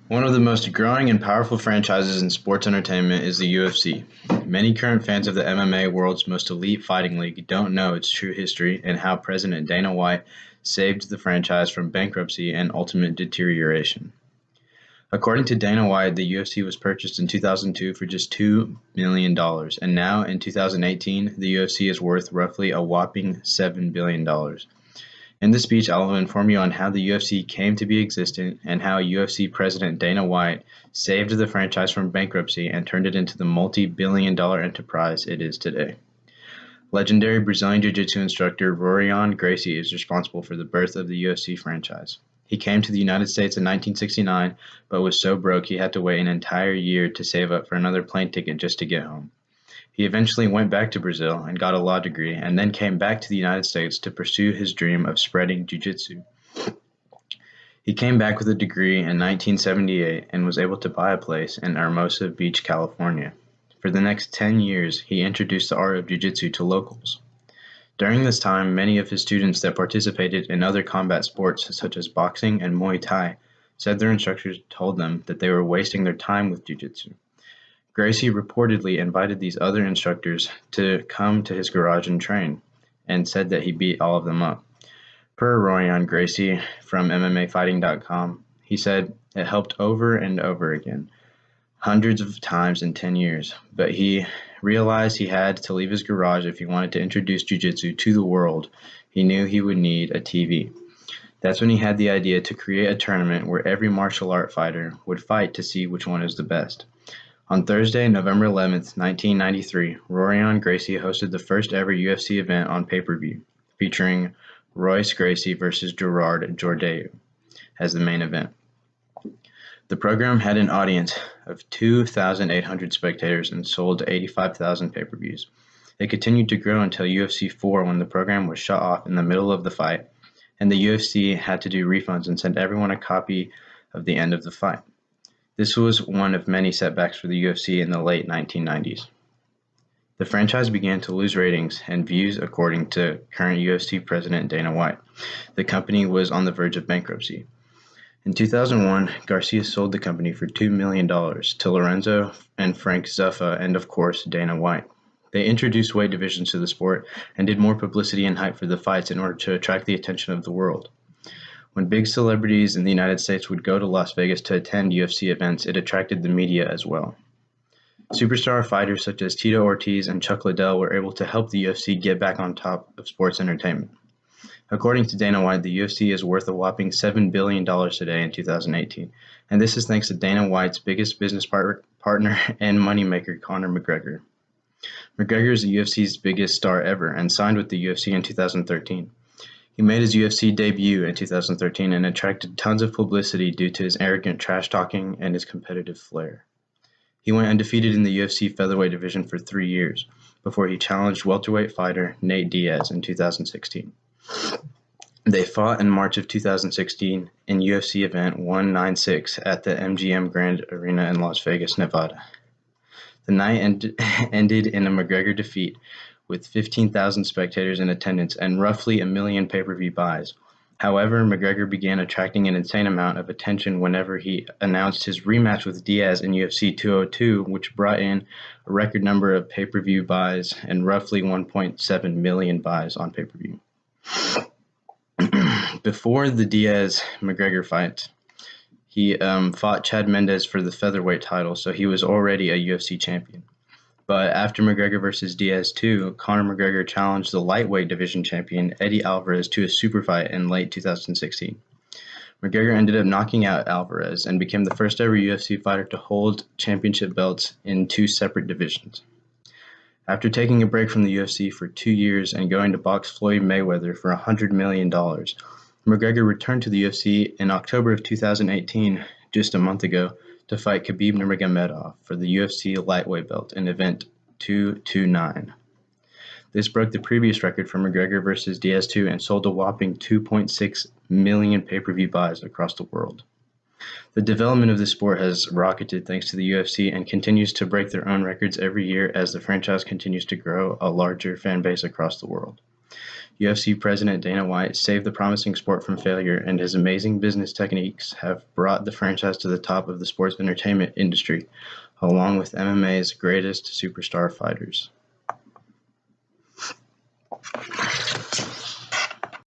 One of the most growing and powerful franchises in sports entertainment is the UFC. Many current fans of the MMA world's most elite fighting league don't know its true history and how President Dana White saved the franchise from bankruptcy and ultimate deterioration. According to Dana White, the UFC was purchased in 2002 for just $2 million, and now in 2018, the UFC is worth roughly a whopping $7 billion. In this speech, I will inform you on how the UFC came to be existent and how UFC President Dana White saved the franchise from bankruptcy and turned it into the multi-billion-dollar enterprise it is today. Legendary Brazilian Jiu-Jitsu instructor Rorion Gracie is responsible for the birth of the UFC franchise. He came to the United States in 1969, but was so broke he had to wait an entire year to save up for another plane ticket just to get home. He eventually went back to Brazil and got a law degree, and then came back to the United States to pursue his dream of spreading jiu-jitsu. He came back with a degree in 1978 and was able to buy a place in Hermosa Beach, California. For the next 10 years, he introduced the art of jiu-jitsu to locals. During this time, many of his students that participated in other combat sports such as boxing and Muay Thai said their instructors told them that they were wasting their time with jiu-jitsu. Gracie reportedly invited these other instructors to come to his garage and train, and said that he beat all of them up. Per Rorion Gracie from MMAfighting.com, he said it helped over and over again, hundreds of times in 10 years, but he realized he had to leave his garage if he wanted to introduce jiu-jitsu to the world. He knew he would need a TV. That's when he had the idea to create a tournament where every martial art fighter would fight to see which one is the best. On Thursday, November 11th, 1993, Rorion Gracie hosted the first ever UFC event on pay-per-view, featuring Royce Gracie versus Gerard Jordeau as the main event. The program had an audience of 2,800 spectators and sold 85,000 pay-per-views. It continued to grow until UFC 4 when the program was shut off in the middle of the fight, and the UFC had to do refunds and send everyone a copy of the end of the fight. This was one of many setbacks for the UFC in the late 1990s. The franchise began to lose ratings and views according to current UFC president Dana White. The company was on the verge of bankruptcy. In 2001, Garcia sold the company for $2 million to Lorenzo and Frank Zuffa and, of course, Dana White. They introduced weight divisions to the sport and did more publicity and hype for the fights in order to attract the attention of the world. When big celebrities in the United States would go to Las Vegas to attend UFC events, it attracted the media as well. Superstar fighters such as Tito Ortiz and Chuck Liddell were able to help the UFC get back on top of sports entertainment. According to Dana White, the UFC is worth a whopping $7 billion today in 2018, and this is thanks to Dana White's biggest business partner and moneymaker, Conor McGregor. McGregor is the UFC's biggest star ever and signed with the UFC in 2013. He made his UFC debut in 2013 and attracted tons of publicity due to his arrogant trash talking and his competitive flair. He went undefeated in the UFC featherweight division for 3 years before he challenged welterweight fighter Nate Diaz in 2016. They fought in March of 2016 in UFC event 196 at the MGM Grand Arena in Las Vegas, Nevada. The night ended in a McGregor defeat with 15,000 spectators in attendance and roughly a million pay-per-view buys. However, McGregor began attracting an insane amount of attention whenever he announced his rematch with Diaz in UFC 202, which brought in a record number of pay-per-view buys and roughly 1.7 million buys on pay-per-view. Before the Diaz-McGregor fight, he fought Chad Mendes for the featherweight title, so he was already a UFC champion. But after McGregor versus Diaz 2, Conor McGregor challenged the lightweight division champion Eddie Alvarez to a super fight in late 2016. McGregor ended up knocking out Alvarez and became the first ever UFC fighter to hold championship belts in 2 separate divisions. After taking a break from the UFC for 2 years and going to box Floyd Mayweather for $100 million, McGregor returned to the UFC in October of 2018, just a month ago, to fight Khabib Nurmagomedov for the UFC lightweight belt in event 229. This broke the previous record for McGregor versus Diaz 2 and sold a whopping 2.6 million pay-per-view buys across the world. The development of the sport has rocketed thanks to the UFC and continues to break their own records every year as the franchise continues to grow a larger fan base across the world. UFC President Dana White saved the promising sport from failure, and his amazing business techniques have brought the franchise to the top of the sports entertainment industry, along with MMA's greatest superstar fighters.